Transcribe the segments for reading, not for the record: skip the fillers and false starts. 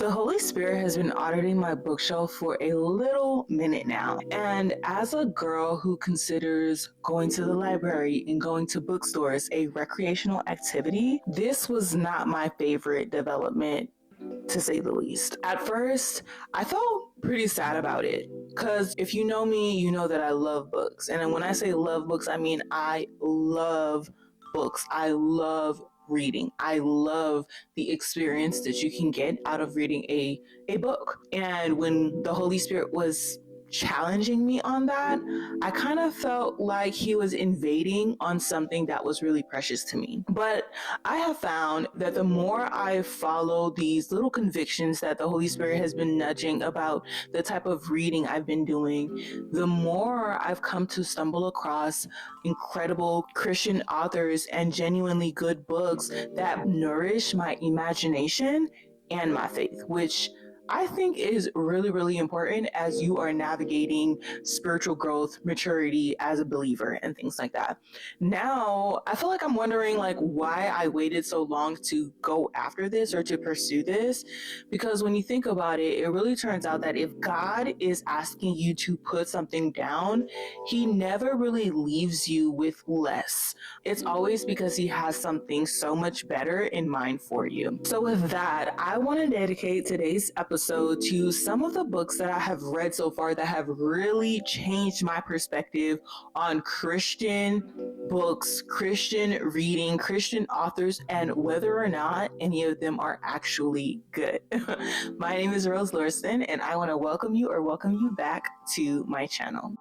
The Holy Spirit has been auditing my bookshelf for a little minute now. And as a girl who considers going to the library and going to bookstores a recreational activity, this was not my favorite development, to say the least. At first, I felt pretty sad about it because if you know me, you know that I love books. And when I say love books, I mean I love books. I love reading. I love the experience that you can get out of reading a book. And when the Holy Spirit was challenging me on that, I kind of felt like he was invading on something that was really precious to me. But I have found that the more I follow these little convictions that the Holy Spirit has been nudging about the type of reading I've been doing, the more I've come to stumble across incredible Christian authors and genuinely good books that nourish my imagination and my faith, which I think is really, really important as you are navigating spiritual growth, maturity as a believer, and things like that. Now, I feel like I'm wondering why I waited so long to go after this or to pursue this, because when you think about it, it really turns out that if God is asking you to put something down, He never really leaves you with less. It's always because He has something so much better in mind for you. So with that, I want to dedicate today's episode to some of the books that I have read so far that have really changed my perspective on Christian books, Christian reading, Christian authors, and whether or not any of them are actually good. My name is Rose Lauriston, and I want to welcome you back to my channel.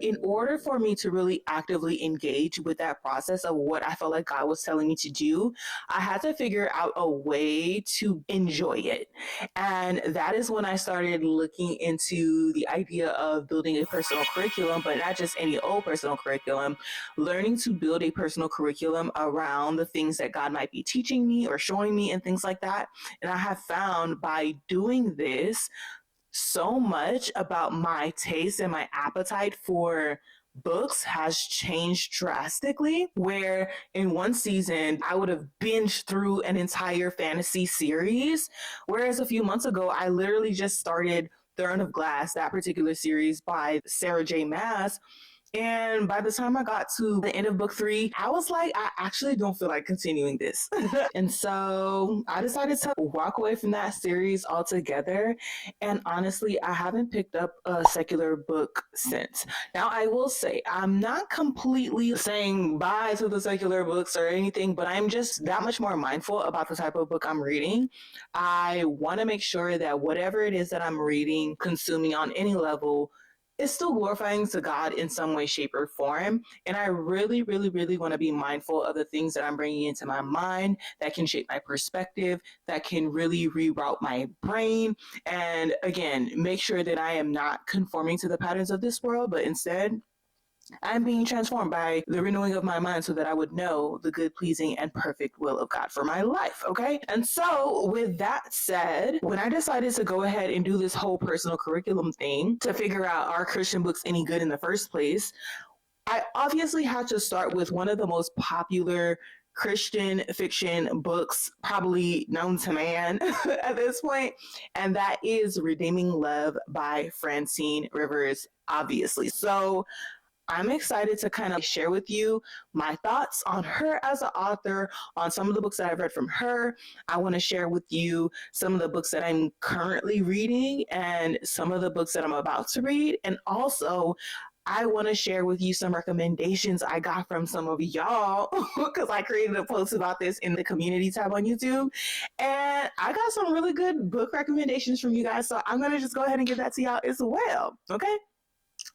In order for me to really actively engage with that process of what I felt like God was telling me to do, I had to figure out a way to enjoy it. And that is when I started looking into the idea of building a personal curriculum, but not just any old personal curriculum, learning to build a personal curriculum around the things that God might be teaching me or showing me and things like that. And I have found by doing this, so much about my taste and my appetite for books has changed drastically, where in one season I would have binged through an entire fantasy series, whereas a few months ago I literally just started Throne of Glass, that particular series by Sarah J. Maas. And by the time I got to the end of book 3, I was like, I actually don't feel like continuing this. And so I decided to walk away from that series altogether. And honestly, I haven't picked up a secular book since. Now, I will say, I'm not completely saying bye to the secular books or anything, but I'm just that much more mindful about the type of book I'm reading. I want to make sure that whatever it is that I'm reading, consuming on any level, is still glorifying to God in some way, shape, or form. And I really, really, really want to be mindful of the things that I'm bringing into my mind that can shape my perspective, that can really reroute my brain. And again, make sure that I am not conforming to the patterns of this world, but instead, I'm being transformed by the renewing of my mind so that I would know the good, pleasing, and perfect will of God for my life, okay? And so, with that said, when I decided to go ahead and do this whole personal curriculum thing to figure out, are Christian books any good in the first place, I obviously had to start with one of the most popular Christian fiction books probably known to man at this point, and that is Redeeming Love by Francine Rivers, obviously. So I'm excited to kind of share with you my thoughts on her as an author, on some of the books that I've read from her. I want to share with you some of the books that I'm currently reading and some of the books that I'm about to read. And also, I want to share with you some recommendations I got from some of y'all because I created a post about this in the community tab on YouTube. And I got some really good book recommendations from you guys. So I'm going to just go ahead and give that to y'all as well. Okay?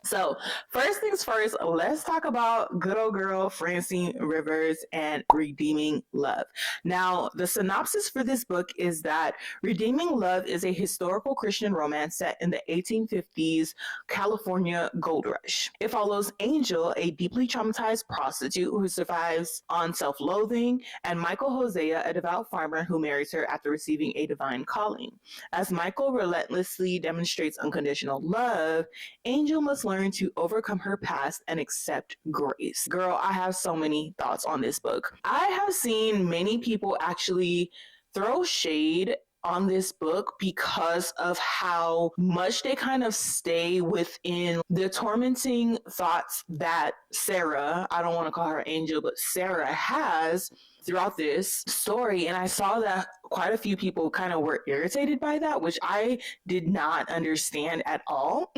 So first things first, let's talk about good old girl Francine Rivers and Redeeming Love. Now, the synopsis for this book is that Redeeming Love is a historical Christian romance set in the 1850s California gold rush. It follows Angel, a deeply traumatized prostitute who survives on self-loathing, and Michael Hosea, a devout farmer who marries her after receiving a divine calling. As Michael relentlessly demonstrates unconditional love, Angel must learn learn to overcome her past and accept grace. Girl, I have so many thoughts on this book. I have seen many people actually throw shade on this book because of how much they kind of stay within the tormenting thoughts that Sarah, I don't want to call her Angel, but Sarah has throughout this story. And I saw that quite a few people kind of were irritated by that, which I did not understand at all.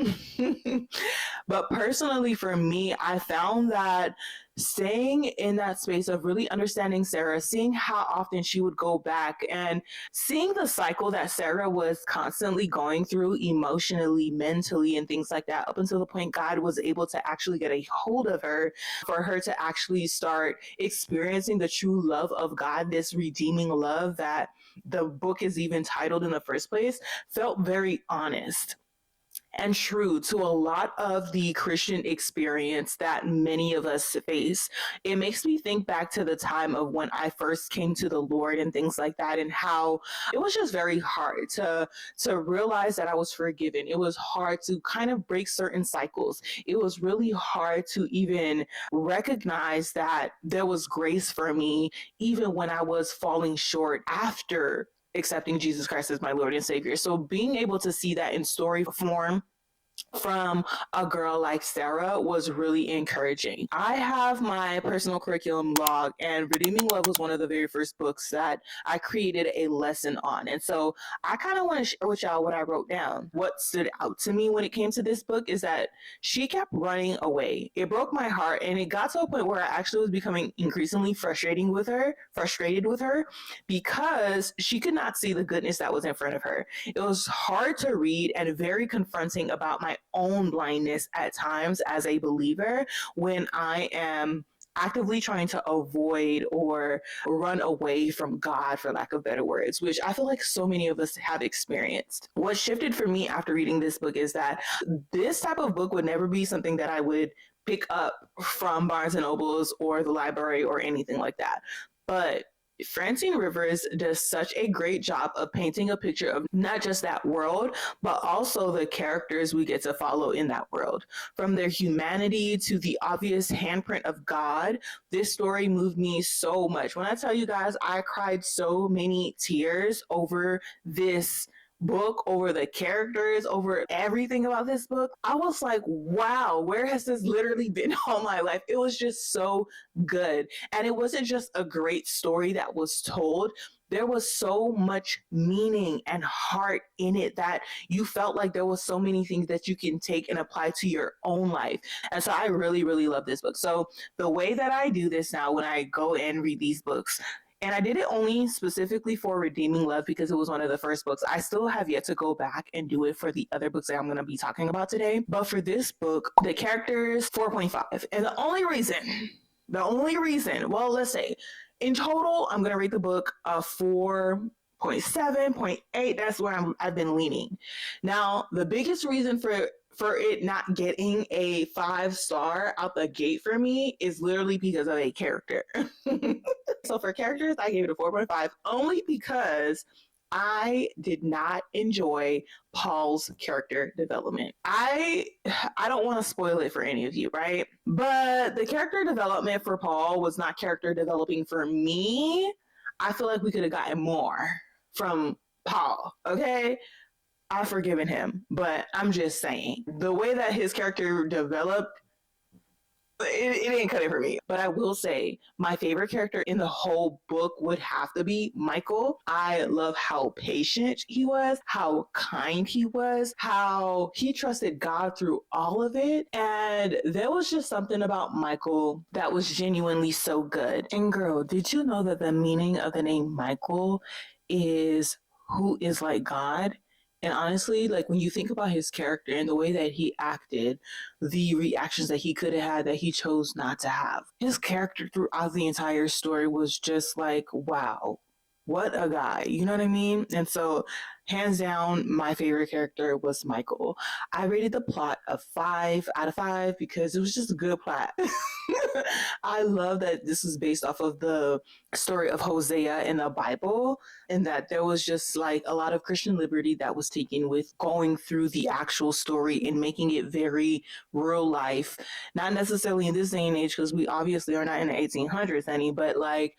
But personally, for me, I found that staying in that space of really understanding Sarah, seeing how often she would go back and seeing the cycle that Sarah was constantly going through emotionally, mentally, and things like that, up until the point God was able to actually get a hold of her for her to actually start experiencing the true love of God, this redeeming love that the book is even titled in the first place, felt very honest and true to a lot of the Christian experience that many of us face. It makes me think back to the time of when I first came to the Lord and things like that, and how it was just very hard to realize that I was forgiven. It was hard to kind of break certain cycles. It was really hard to even recognize that there was grace for me even when I was falling short after accepting Jesus Christ as my Lord and Savior. So being able to see that in story form from a girl like Sarah was really encouraging. I have my personal curriculum log, and Redeeming Love was one of the very first books that I created a lesson on. And so I kind of want to share with y'all what I wrote down. What stood out to me when it came to this book is that she kept running away. It broke my heart, and it got to a point where I actually was becoming increasingly frustrated with her because she could not see the goodness that was in front of her. It was hard to read and very confronting about my own blindness at times as a believer when I am actively trying to avoid or run away from God, for lack of better words, which I feel like so many of us have experienced. What shifted for me after reading this book is that this type of book would never be something that I would pick up from Barnes and Nobles or the library or anything like that. But Francine Rivers does such a great job of painting a picture of not just that world, but also the characters we get to follow in that world. From their humanity to the obvious handprint of God, this story moved me so much. When I tell you guys, I cried so many tears over this book, over the characters, over everything about this book. I was like, wow, where has this literally been all my life? It was just so good. And it wasn't just a great story that was told. There was so much meaning and heart in it that you felt like there was so many things that you can take and apply to your own life. And so I really, really love this book. So the way that I do this now when I go and read these books, and I did it only specifically for Redeeming Love because it was one of the first books. I still have yet to go back and do it for the other books that I'm going to be talking about today. But for this book, the characters, 4.5. And the only reason, well, let's say in total, I'm going to rate the book a 4.7, 0.8. That's where I've been leaning. Now, the biggest reason for it not getting a 5-star out the gate for me is literally because of a character. So for characters, I gave it a 4.5 only because I did not enjoy Paul's character development. I don't want to spoil it for any of you, right? But the character development for Paul was not character developing for me. I feel like we could have gotten more from Paul, okay? I've forgiven him, but I'm just saying the way that his character developed, it didn't cut it for me. But I will say my favorite character in the whole book would have to be Michael. I love how patient he was, how kind he was, how he trusted God through all of it. And there was just something about Michael that was genuinely so good. And girl, did you know that the meaning of the name Michael is who is like God? And honestly, like when you think about his character and the way that he acted, the reactions that he could have had that he chose not to have, his character throughout the entire story was just like, wow, what a guy, you know what I mean? And so, hands down, my favorite character was Michael. I rated the plot a 5 out of 5 because it was just a good plot. I love that this was based off of the story of Hosea in the Bible, and that there was just like a lot of Christian liberty that was taken with going through the actual story and making it very real life. Not necessarily in this day and age, because we obviously are not in the 1800s any, but like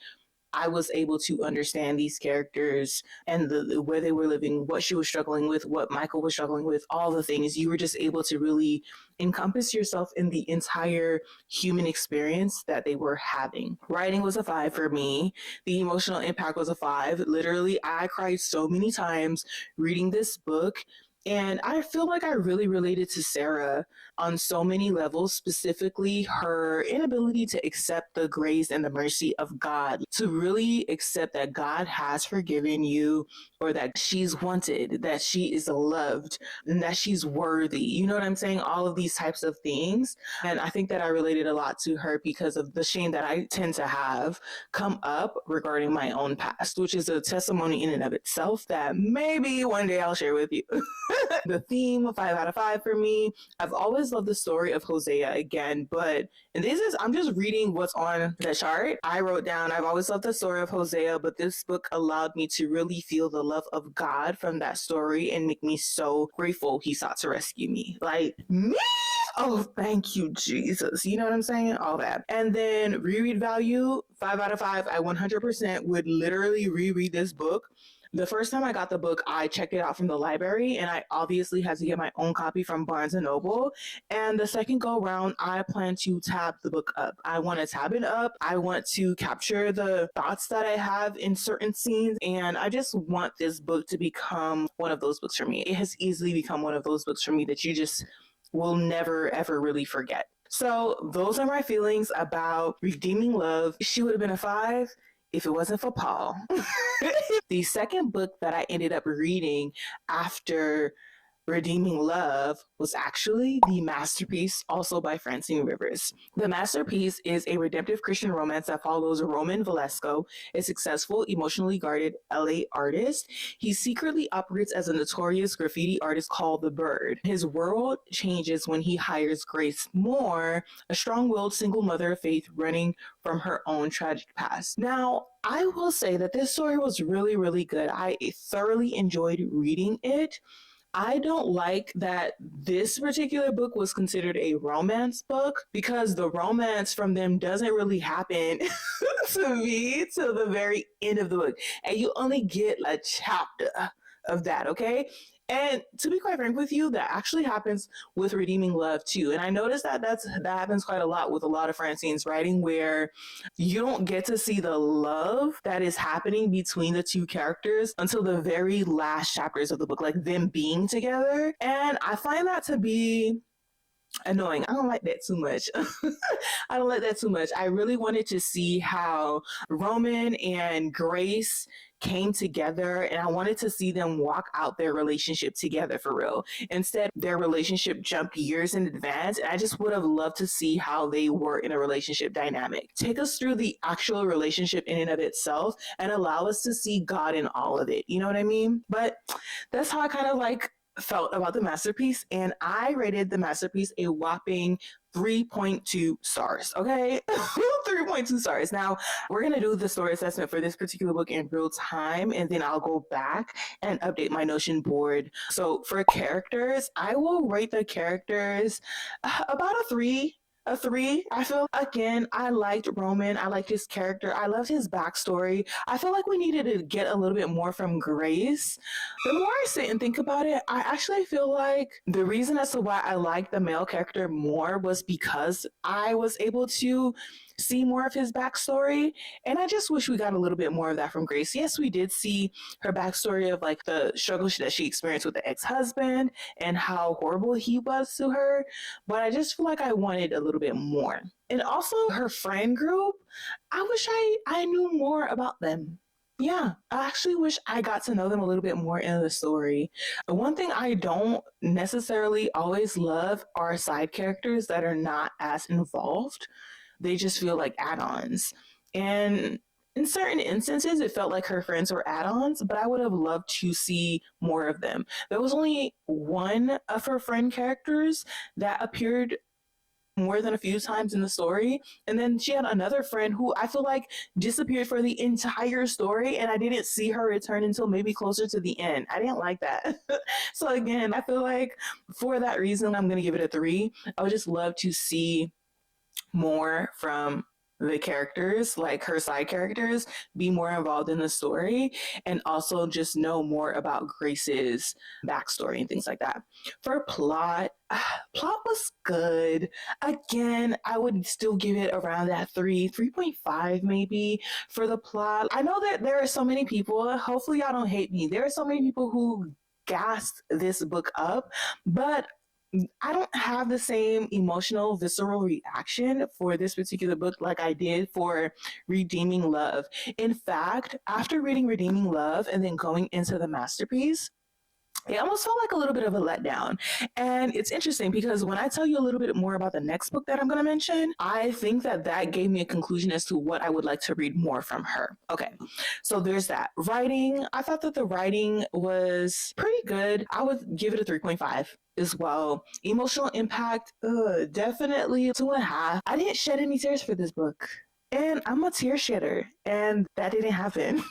I was able to understand these characters and where they were living, what she was struggling with, what Michael was struggling with, all the things. You were just able to really encompass yourself in the entire human experience that they were having. Writing was a 5 for me. The emotional impact was a 5. Literally, I cried so many times reading this book. And I feel like I really related to Sarah on so many levels, specifically her inability to accept the grace and the mercy of God, to really accept that God has forgiven you, or that she's wanted, that she is loved, and that she's worthy. You know what I'm saying? All of these types of things. And I think that I related a lot to her because of the shame that I tend to have come up regarding my own past, which is a testimony in and of itself that maybe one day I'll share with you. The theme, 5 out of 5 for me. I've always loved the story of Hosea again, but and this is I'm just reading what's on the chart. I wrote down I've always loved the story of Hosea, but this book allowed me to really feel the love of God from that story and make me so grateful he sought to rescue me. Like me? Oh, thank you, Jesus. You know what I'm saying? All that. And then reread value, 5 out of 5. I 100% would literally reread this book. The first time I got the book, I checked it out from the library, and I obviously had to get my own copy from Barnes and Noble. And the second go round, I plan to tab the book up. I want to tab it up. I want to capture the thoughts that I have in certain scenes, and I just want this book to become one of those books for me. It has easily become one of those books for me that you just will never ever really forget. So those are my feelings about Redeeming Love. She would have been a 5 if it wasn't for Paul. The second book that I ended up reading after Redeeming Love was actually The Masterpiece, also by Francine Rivers. The Masterpiece is a redemptive Christian romance that follows Roman Velasco, a successful, emotionally guarded LA artist. He secretly operates as a notorious graffiti artist called The Bird. His world changes when he hires Grace Moore, a strong willed single mother of faith running from her own tragic past. Now, I will say that this story was really, really good. I thoroughly enjoyed reading it. I don't like that this particular book was considered a romance book because the romance from them doesn't really happen to me till the very end of the book. And you only get a chapter of that, okay? And to be quite frank with you, that actually happens with Redeeming Love too. And I noticed that that happens quite a lot with a lot of Francine's writing, where you don't get to see the love that is happening between the two characters until the very last chapters of the book, like them being together. And I find that to be annoying. I don't like that too much. I don't like that too much. I really wanted to see how Roman and Grace came together, and I wanted to see them walk out their relationship together for real. Instead, their relationship jumped years in advance, and I just would have loved to see how they were in a relationship dynamic. Take us through the actual relationship in and of itself and allow us to see God in all of it. You know what I mean? But that's how I kind of like felt about the masterpiece, and I rated the masterpiece a whopping 3.2 stars. Okay, 3.2 stars. Now we're gonna do the story assessment for this particular book in real time, and then I'll go back and update my Notion board. So for characters, I will rate the characters about a 3. I feel again, I liked Roman. I liked his character. I loved his backstory. I feel like we needed to get a little bit more from Grace. The more I sit and think about it, I actually feel like the reason as to why I liked the male character more was because I was able to see more of his backstory. And I just wish we got a little bit more of that from Grace. Yes, we did see her backstory of like the struggle that she experienced with the ex-husband and how horrible he was to her. But I just feel like I wanted a little bit more. And also her friend group, I wish I knew more about them. Yeah, I actually wish I got to know them a little bit more in the story. One thing I don't necessarily always love are side characters that are not as involved. They just feel like add ons. And In certain instances, it felt like her friends were add ons, but I would have loved to see more of them. There was only one of her friend characters that appeared more than a few times in the story. And then she had another friend who I feel like disappeared for the entire story, and I didn't see her return until maybe closer to the end. I didn't like that. So again, I feel like for that reason, I'm going to give it a 3. I would just love to see more from the characters, like her side characters, be more involved in the story, and also just know more about Grace's backstory and things like that. For plot, plot was good. Again, I would still give it around that 3.5 maybe for the plot. I know that there are so many people, hopefully y'all don't hate me, there are so many people who gassed this book up, but I don't have the same emotional, visceral reaction for this particular book like I did for Redeeming Love. In fact, after reading Redeeming Love and then going into the masterpiece, it almost felt like a little bit of a letdown. And it's interesting because when I tell you a little bit more about the next book that I'm going to mention, I think that that gave me a conclusion as to what I would like to read more from her. Okay, so there's that. Writing, I thought that the writing was pretty good. I would give it a 3.5 as well. Emotional impact, definitely 2.5. I didn't shed any tears for this book. And I'm a tear shedder, and that didn't happen.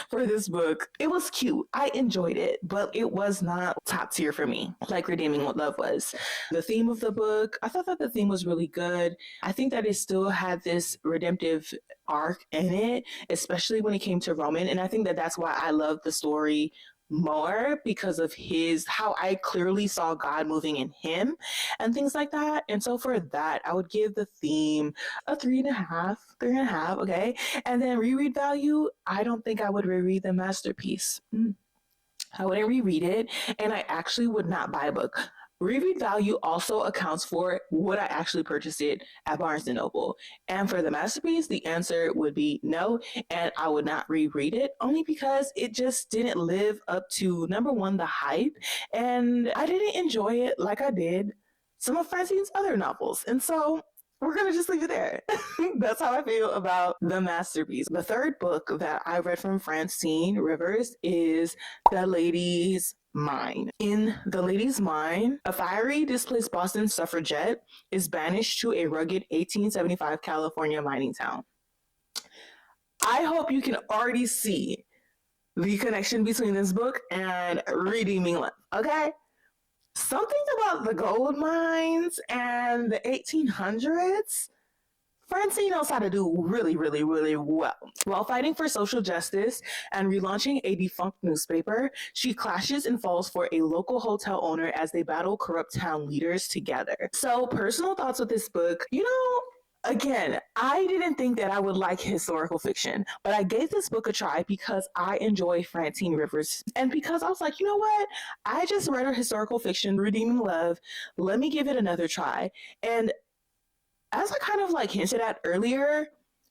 For this book. It was cute. I enjoyed it, but it was not top tier for me, like Redeeming What Love was. The theme of the book, I thought that the theme was really good. I think that it still had this redemptive arc in it, especially when it came to Roman. And I think that that's why I love the story more because of his how I clearly saw God moving in him and things like that. And so for that, I would give the theme a 3.5, 3.5, okay. And then reread value, I don't think I would reread the masterpiece. I wouldn't reread it, and I actually would not buy a book. Reread value also accounts for would I actually purchase it at Barnes & Noble. And for the masterpiece, the answer would be no, and I would not reread it only because it just didn't live up to, number one, the hype, and I didn't enjoy it like I did some of Francine's other novels. And so we're going to just leave it there. That's how I feel about the masterpiece. The third book that I read from Francine Rivers is The Lady's Mind. In The Lady's Mind, a fiery, displaced Boston suffragette is banished to a rugged 1875 California mining town. I hope you can already see the connection between this book and Redeeming Love, okay? Something about the gold mines and the 1800s, Francine knows how to do really, really, really well. While fighting for social justice and relaunching a defunct newspaper, she clashes and falls for a local hotel owner as they battle corrupt town leaders together. So, personal thoughts with this book, again, I didn't think that I would like historical fiction, but I gave this book a try because I enjoy Francine Rivers. And because I was like, you know what? I just read her historical fiction, Redeeming Love. Let me give it another try. And as I kind of like hinted at earlier,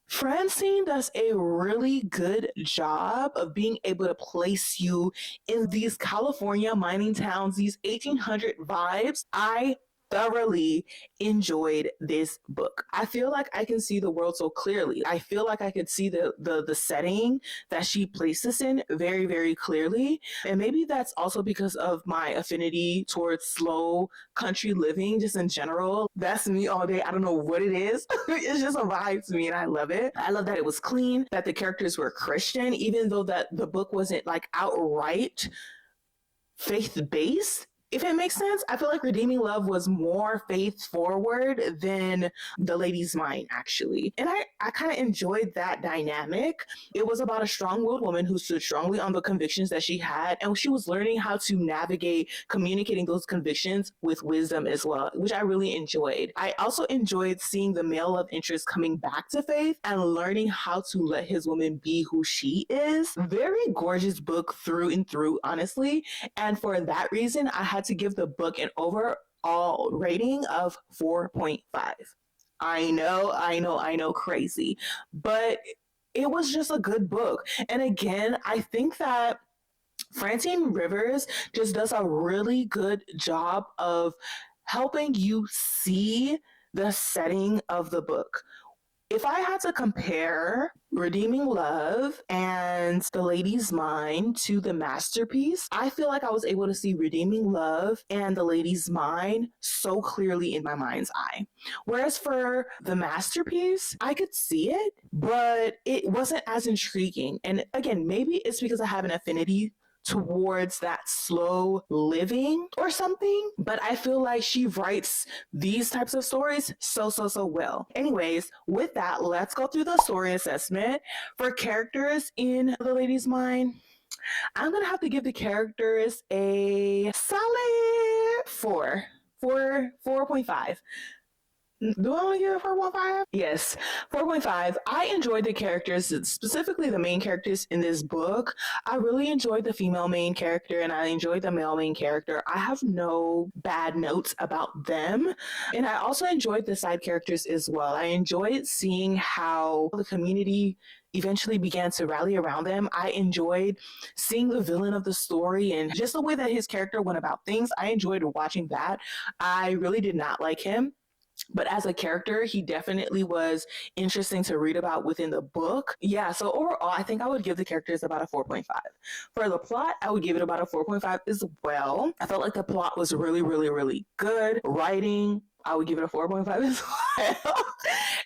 Francine does a really good job of being able to place you in these California mining towns, these 1800 vibes. I thoroughly enjoyed this book. I feel like I can see the world so clearly. I feel like I could see the setting that she places in very, very clearly. And maybe that's also because of my affinity towards slow country living, just in general. That's me all day. I don't know what it is. It's just a vibe to me and I love it. I love that it was clean, that the characters were Christian, even though that the book wasn't like outright faith-based, if it makes sense. I feel like Redeeming Love was more faith forward than The Lady's Mind, actually. And I kind of enjoyed that dynamic. It was about a strong-willed woman who stood strongly on the convictions that she had, and she was learning how to navigate communicating those convictions with wisdom as well, which I really enjoyed. I also enjoyed seeing the male love interest coming back to faith and learning how to let his woman be who she is. Very gorgeous book through and through, honestly. And for that reason, I had to give the book an overall rating of 4.5. I know, crazy, but it was just a good book. And again, I think that Francine Rivers just does a really good job of helping you see the setting of the book. if I had to compare Redeeming Love and The Lady's Mind to the masterpiece, I feel like I was able to see Redeeming Love and The Lady's Mind so clearly in my mind's eye. Whereas for the masterpiece, I could see it, but it wasn't as intriguing. And again, maybe it's because I have an affinity towards that slow living or something, but I feel like she writes these types of stories so well. Anyways, with that, let's go through the story assessment. For characters in The Lady's Mind, I'm gonna have to give the characters a solid 4.5. Do I want to give it 4.5? Yes, 4.5. I enjoyed the characters, specifically the main characters in this book. I really enjoyed the female main character and I enjoyed the male main character. I have no bad notes about them. And I also enjoyed the side characters as well. I enjoyed seeing how the community eventually began to rally around them. I enjoyed seeing the villain of the story and just the way that his character went about things. I enjoyed watching that. I really did not like him. But as a character, he definitely was interesting to read about within the book. Yeah, so overall, I think I would give the characters about a 4.5. For the plot, I would give it about a 4.5 as well. I felt like the plot was really good. Writing, I would give it a 4.5 as well.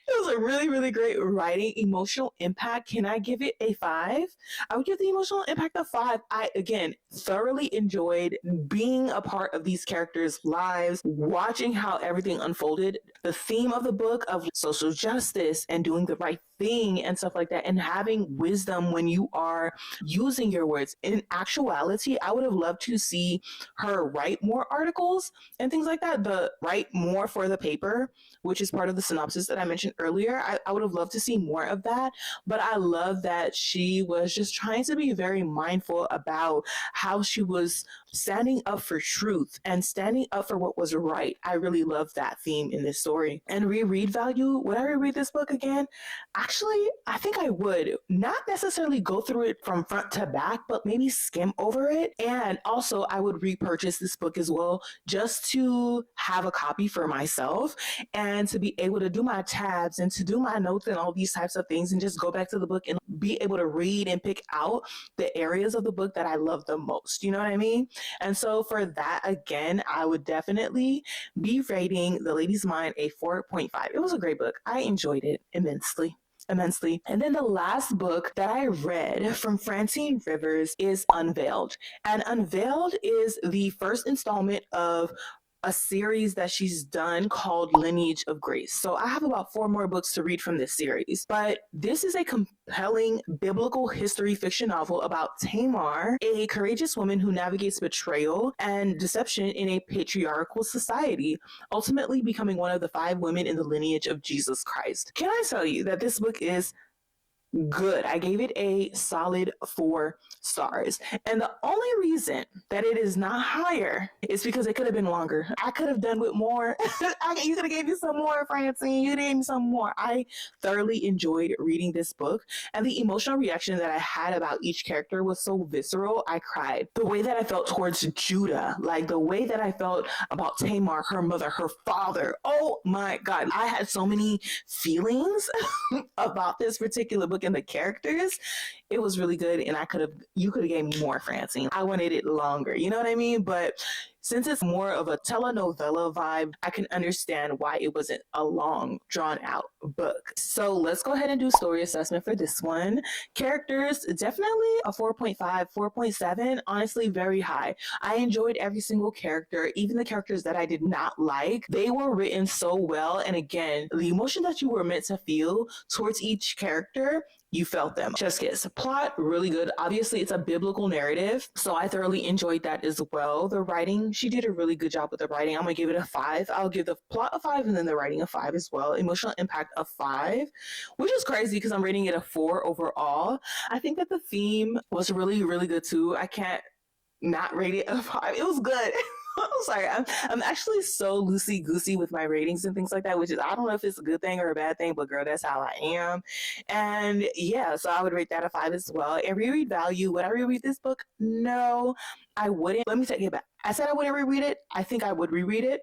It was a really great writing. Emotional impact, can I give it a 5? I would give the emotional impact a 5. I, again, thoroughly enjoyed being a part of these characters' lives, watching how everything unfolded. The theme of the book of social justice and doing the right thing and stuff like that, and having wisdom when you are using your words. In actuality, I would have loved to see her write more articles and things like that, the write more for the paper, which is part of the synopsis that I mentioned earlier. I would have loved to see more of that, but I love that she was just trying to be very mindful about how she was standing up for truth and standing up for what was right. I really love that theme in this story. And reread value, would I reread this book again? Actually, I think I would. Not necessarily go through it from front to back, but maybe skim over it. And also, I would repurchase this book as well, just to have a copy for myself and to be able to do my tabs and to do my notes and all these types of things and just go back to the book and be able to read and pick out the areas of the book that I love the most. You know what I mean? And so for that, again, I would definitely be rating The Lady's Mind a 4.5. It was a great book. I enjoyed it immensely. And then the last book that I read from Francine Rivers is Unveiled. And Unveiled is the first installment of a series that she's done called Lineage of Grace. So I have about 4 more books to read from this series, but this is a compelling biblical history fiction novel about Tamar, a courageous woman who navigates betrayal and deception in a patriarchal society, ultimately becoming one of the 5 women in the lineage of Jesus Christ. Can I tell you that this book is good? I gave it a solid 4 stars. And the only reason that it is not higher is because it could have been longer. I could have done with more. You could have gave me some more, Francine. You gave me some more. I thoroughly enjoyed reading this book, and the emotional reaction that I had about each character was so visceral. I cried. The way that I felt towards Judah, like the way that I felt about Tamar, her mother, her father. Oh my God. I had so many feelings about this particular book and the characters. It was really good, and you could have gave me more, Francine. I wanted it longer, you know what I mean? But since it's more of a telenovela vibe, I can understand why it wasn't a long, drawn out book. So let's go ahead and do story assessment for this one. Characters, definitely a 4.5, 4.7, honestly, very high. I enjoyed every single character, even the characters that I did not like. They were written so well, and again, the emotion that you were meant to feel towards each character, you felt them. Just kiss. Plot, really good. Obviously, it's a biblical narrative, so I thoroughly enjoyed that as well. The writing, she did a really good job with the writing. I'm gonna give it a 5. I'll give the plot a 5 and then the writing a 5 as well. Emotional impact a 5, which is crazy because I'm rating it a 4 overall. I think that the theme was really good too. I can't not rate it a 5. It was good. I'm sorry. I'm actually so loosey goosey with my ratings and things like that, which is, I don't know if it's a good thing or a bad thing, but girl, that's how I am. And yeah, so I would rate that a 5 as well. And reread value, would I reread this book? No, I wouldn't. Let me take it back. I said I wouldn't reread it. I think I would reread it,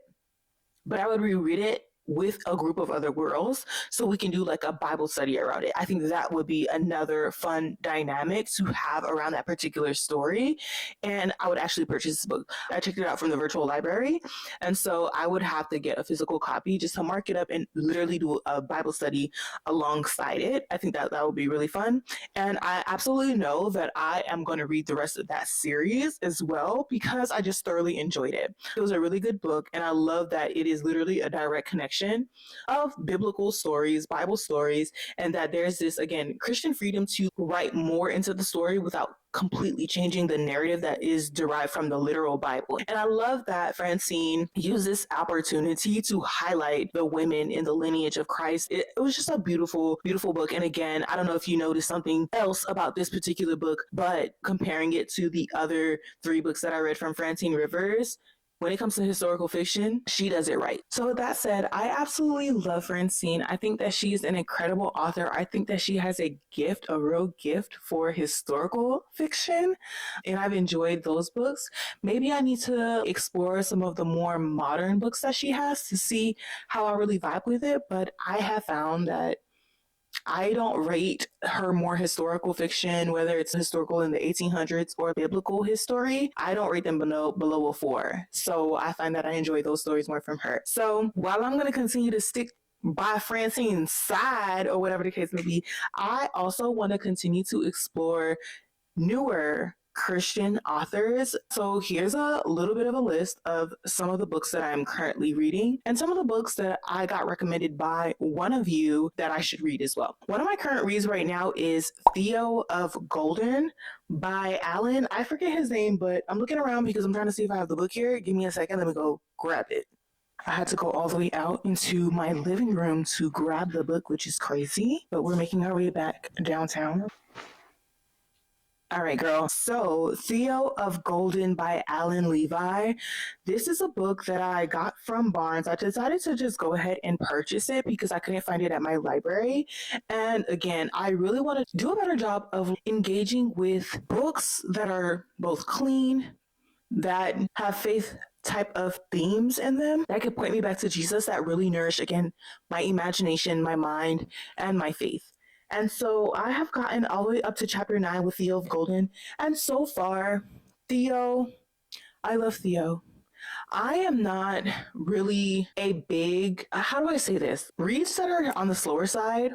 but I would reread it with a group of other girls so we can do like a Bible study around it. I think that would be another fun dynamic to have around that particular story. And I would actually purchase this book. I checked it out from the virtual library. And so I would have to get a physical copy just to mark it up and literally do a Bible study alongside it. I think that that would be really fun. And I absolutely know that I am going to read the rest of that series as well because I just thoroughly enjoyed it. It was a really good book, and I love that it is literally a direct connection of biblical stories, Bible stories, and that there's this, again, Christian freedom to write more into the story without completely changing the narrative that is derived from the literal Bible. And I love that Francine used this opportunity to highlight the women in the lineage of Christ. It was just a beautiful, beautiful book. And again, I don't know if you noticed something else about this particular book, but comparing it to the other 3 books that I read from Francine Rivers, when it comes to historical fiction, she does it right. So with that said, I absolutely love Francine. I think that she's an incredible author. I think that she has a gift, a real gift for historical fiction. And I've enjoyed those books. Maybe I need to explore some of the more modern books that she has to see how I really vibe with it. But I have found that I don't rate her more historical fiction, whether it's historical in the 1800s or biblical history. I don't rate them below a 4. So I find that I enjoy those stories more from her. So while I'm going to continue to stick by Francine's side or whatever the case may be, I also want to continue to explore newer Christian authors. So here's a little bit of a list of some of the books that I'm currently reading and some of the books that I got recommended by one of you that I should read as well. One of my current reads right now is Theo of Golden by Alan. I forget his name, but I'm looking around because I'm trying to see if I have the book here. Give me a second. Let me go grab it. I had to go all the way out into my living room to grab the book, which is crazy, but we're making our way back downtown. All right, girl. So, Theo of Golden by Alan Levi. This is a book that I got from Barnes. I decided to just go ahead and purchase it because I couldn't find it at my library. And again, I really want to do a better job of engaging with books that are both clean, that have faith type of themes in them that could point me back to Jesus, that really nourish, again, my imagination, my mind, and my faith. And so I have gotten all the way up to chapter 9 with Theo of Golden. And so far, Theo, I love Theo. I am not really a big, how do I say this? Reads that are on the slower side,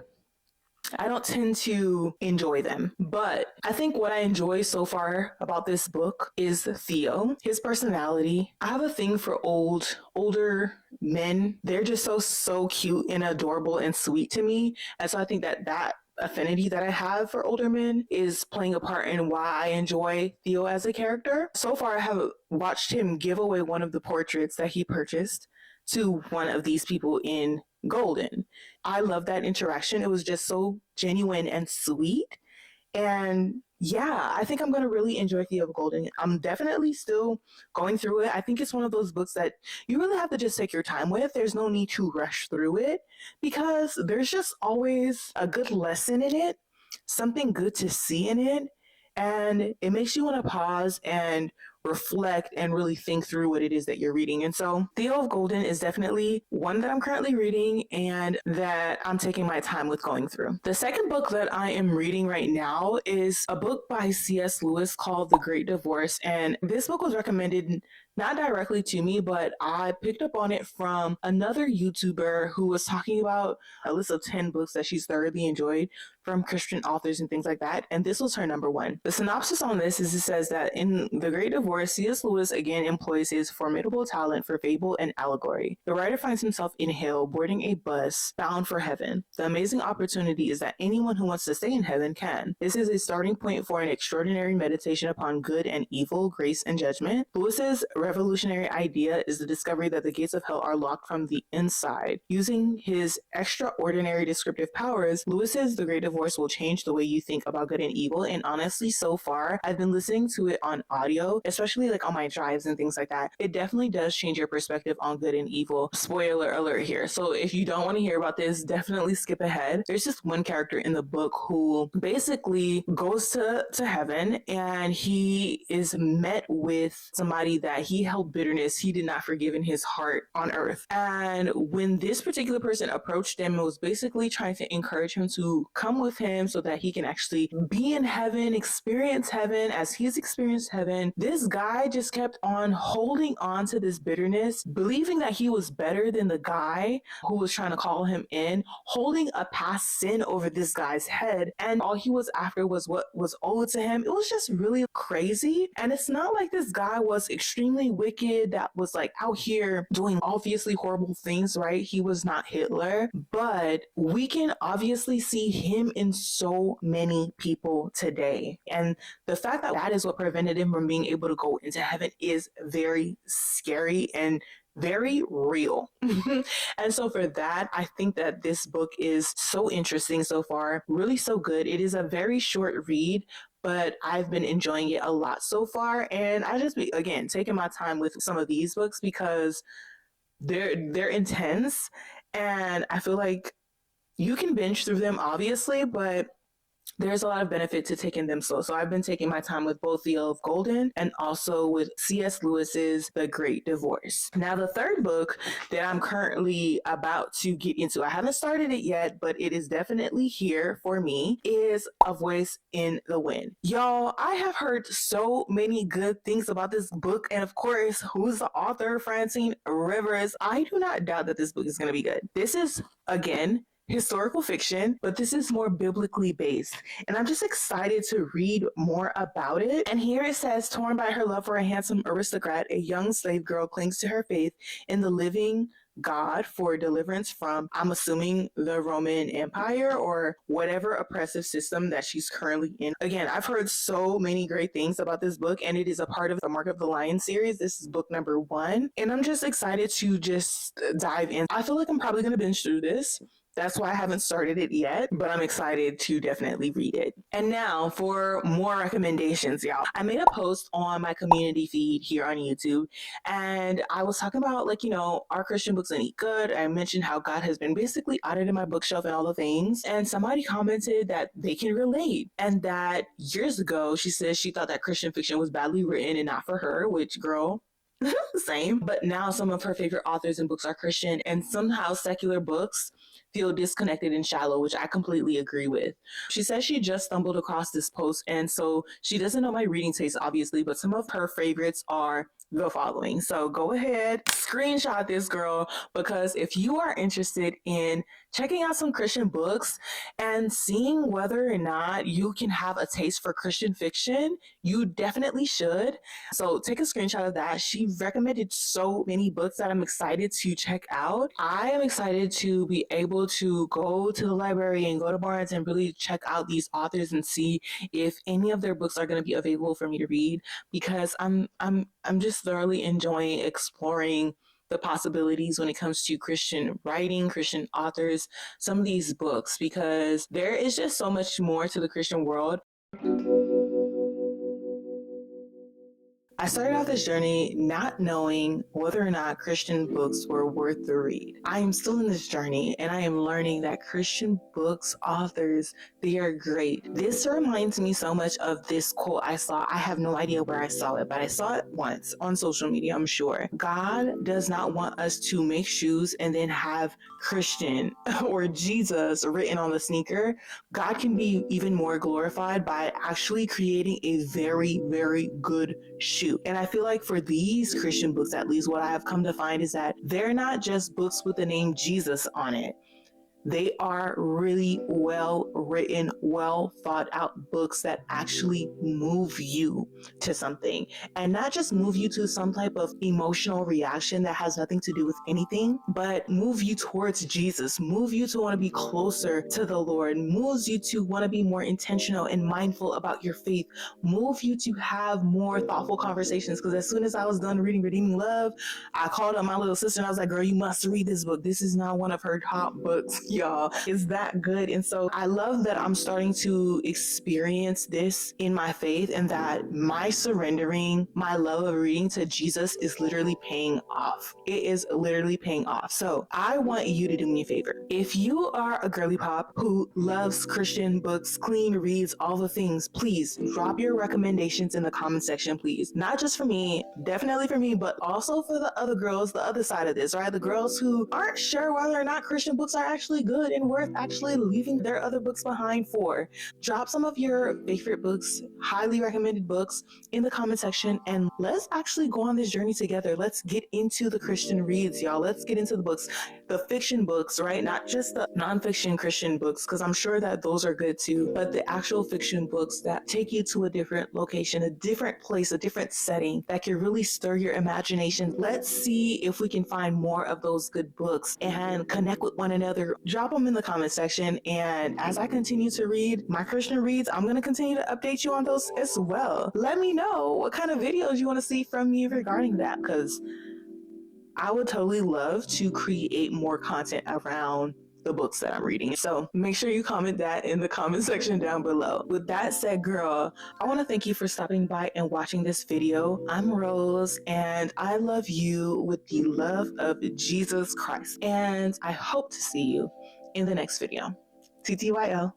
I don't tend to enjoy them. But I think what I enjoy so far about this book is Theo, his personality. I have a thing for older men. They're just so cute and adorable and sweet to me. And so I think that affinity that I have for older men is playing a part in why I enjoy Theo as a character. So far, I have watched him give away one of the portraits that he purchased to one of these people in Golden. I love that interaction. It was just so genuine and sweet. And yeah, I think I'm going to really enjoy Theo of Golden. I'm definitely still going through it. I think it's one of those books that you really have to just take your time with. There's no need to rush through it because there's just always a good lesson in it, something good to see in it. And it makes you want to pause and reflect and really think through what it is that you're reading. And so Theo of Golden is definitely one that I'm currently reading and that I'm taking my time with going through. The second book that I am reading right now is a book by C.S. Lewis called The Great Divorce. And this book was recommended not directly to me, but I picked up on it from another YouTuber who was talking about a list of 10 books that she's thoroughly enjoyed from Christian authors and things like that. And this was her number one. The synopsis on this is it says that in The Great Divorce, C.S. Lewis again employs his formidable talent for fable and allegory. The writer finds himself in hell boarding a bus bound for heaven. The amazing opportunity is that anyone who wants to stay in heaven can. This is a starting point for an extraordinary meditation upon good and evil, grace and judgment. Lewis's revolutionary idea is the discovery that the gates of hell are locked from the inside. Using his extraordinary descriptive powers, Lewis's The Great Divorce will change the way you think about good and evil. And honestly, so far, I've been listening to it on audio, especially especially like on my drives and things like that, it definitely does change your perspective on good and evil. Spoiler alert here. So if you don't want to hear about this, definitely skip ahead. There's just one character in the book who basically goes to heaven, and he is met with somebody that he held bitterness he did not forgive in his heart on earth. And when this particular person approached him and was basically trying to encourage him to come with him so that he can actually be in heaven, experience heaven as he's experienced heaven, this guy just kept on holding on to this bitterness, believing that he was better than the guy who was trying to call him in, holding a past sin over this guy's head, and all he was after was what was owed to him. It was just really crazy. And it's not like this guy was extremely wicked, that was like out here doing obviously horrible things, right? He was not Hitler, but we can obviously see him in so many people today. And the fact that that is what prevented him from being able to go into heaven is very scary and very real. And so for that, I think that this book is so interesting so far, really so good. It is a very short read, but I've been enjoying it a lot so far. And I just be, again, taking my time with some of these books because they're intense, and I feel like you can binge through them obviously, but there's a lot of benefit to taking them slow. So I've been taking my time with both The of Golden and also with C.S. Lewis's The Great Divorce. Now, the third book that I'm currently about to get into, I haven't started it yet, but it is definitely here for me, is A Voice in the Wind. Y'all, I have heard so many good things about this book. And of course, who's the author? Francine Rivers. I do not doubt that this book is going to be good. This is, again, historical fiction, but this is more biblically based. And I'm just excited to read more about it. And here it says, torn by her love for a handsome aristocrat, a young slave girl clings to her faith in the living God for deliverance from, I'm assuming, the Roman Empire or whatever oppressive system that she's currently in. Again, I've heard so many great things about this book, and it is a part of the Mark of the Lion series. This is book number 1, and I'm just excited to just dive in. I feel like I'm probably going to binge through this. That's why I haven't started it yet, but I'm excited to definitely read it. And now for more recommendations, y'all. I made a post on my community feed here on YouTube, and I was talking about, like, you know, are Christian books any good? I mentioned how God has been basically audited my bookshelf and all the things. And somebody commented that they can relate, and that years ago, she says she thought that Christian fiction was badly written and not for her, which, girl, same. But now some of her favorite authors and books are Christian, and somehow secular books feel disconnected and shallow, which I completely agree with. She says she just stumbled across this post, and so she doesn't know my reading taste, obviously, but some of her favorites are the following. So go ahead, screenshot this, girl, because if you are interested in checking out some Christian books and seeing whether or not you can have a taste for Christian fiction, you definitely should. So take a screenshot of that. She recommended so many books that I'm excited to check out. I am excited to be able to go to the library and go to Barnes and really check out these authors and see if any of their books are going to be available for me to read, because I'm just thoroughly enjoying exploring the possibilities when it comes to Christian writing, Christian authors, some of these books, because there is just so much more to the Christian world. I started off this journey not knowing whether or not Christian books were worth the read. I am still in this journey, and I am learning that Christian books, authors, they are great. This reminds me so much of this quote I saw. I have no idea where I saw it, but I saw it once on social media, I'm sure. God does not want us to make shoes and then have Christian or Jesus written on the sneaker. God can be even more glorified by actually creating a very, very good shoe. And I feel like for these Christian books, at least what I have come to find is that they're not just books with the name Jesus on it. They are really well written, well thought out books that actually move you to something, and not just move you to some type of emotional reaction that has nothing to do with anything, but move you towards Jesus, move you to want to be closer to the Lord, moves you to want to be more intentional and mindful about your faith, move you to have more thoughtful conversations. Because as soon as I was done reading Redeeming Love, I called up my little sister and I was like, girl, you must read this book. This is not one of her top books. y'all. It's that good. And so I love that I'm starting to experience this in my faith, and that my surrendering, my love of reading to Jesus is literally paying off. It is literally paying off. So I want you to do me a favor. If you are a girly pop who loves Christian books, clean reads, all the things, please drop your recommendations in the comment section, please. Not just for me, definitely for me, but also for the other girls, the other side of this, right? The girls who aren't sure whether or not Christian books are actually good and worth actually leaving their other books behind for. Drop some of your favorite books, highly recommended books in the comment section, and let's actually go on this journey together. Let's get into the Christian reads, y'all. Let's get into the books, the fiction books, right? Not just the nonfiction Christian books, because I'm sure that those are good too, but the actual fiction books that take you to a different location, a different place, a different setting that can really stir your imagination. Let's see if we can find more of those good books and connect with one another. Drop them in the comment section. And as I continue to read my Christian reads, I'm going to continue to update you on those as well. Let me know what kind of videos you want to see from me regarding that, because I would totally love to create more content around the books that I'm reading. So make sure you comment that in the comment section down below. With that said, girl, I want to thank you for stopping by and watching this video. I'm Rose, and I love you with the love of Jesus Christ. And I hope to see you in the next video. TTYL.